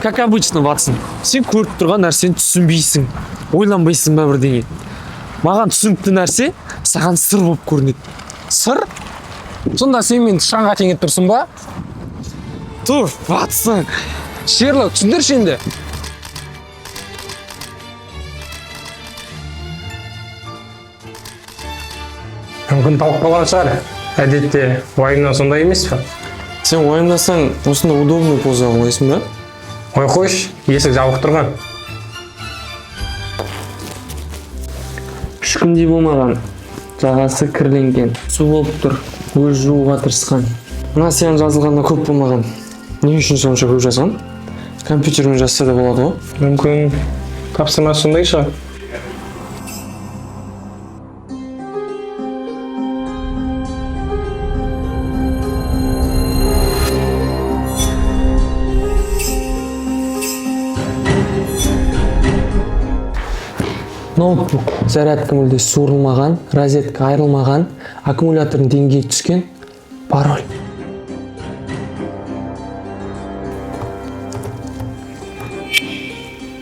как обычно, Ватсон. Сен көріп тұрған нәрсені түсінбейсің. Ойланбайсың ба бірдеңе. Маған түсінікті нәрсе саған сыр болып көрінеді. Сыр? Сонда сен мен тышқанға теңеп тұрсың ба? Тұр, Ватсон. Шерлок, түсіндірші енді. Мүмкін талып қалған шығар. Әдетте уайымнан сондай емес пе? Сен уайымдасаң, осында удобный поза қойсың ба? Ой қойш, есік жабық тұрған. Үш күндей болмаған. Жағасы кірленген. Су болып тұр. Өз жууға тырысқан. Мына сен жазылғанда көп болмаған. Не үшін сонша көп жазған? Компьютермен жазса да болады ғой. Мүмкін тапсырма сондай шығар. Ноутбук, зарядка мүлде суырылмаған, розетка айырылмаған, аккумулятордың деңгейі түскен, пароль.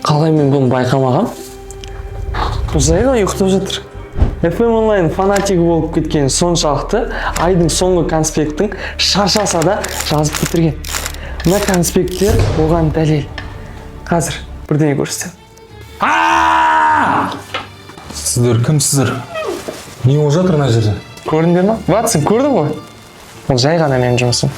Қалай мен бұны байқамағам? Ұзайға ұйықтап жатыр. FM онлайн фанатигі болып кеткен соншалықты айдың соңғы конспекттің шаршаса да жазып бітірген. Мына конспекттер оған дәлел. Қазір бірдеңе көрсетем. Сіздер кімсіздер? Не болып жатыр мына жерде? Көрдіңдер ма? Ватсон, көрдің ғой? Ол жай ғана менің жұмысым.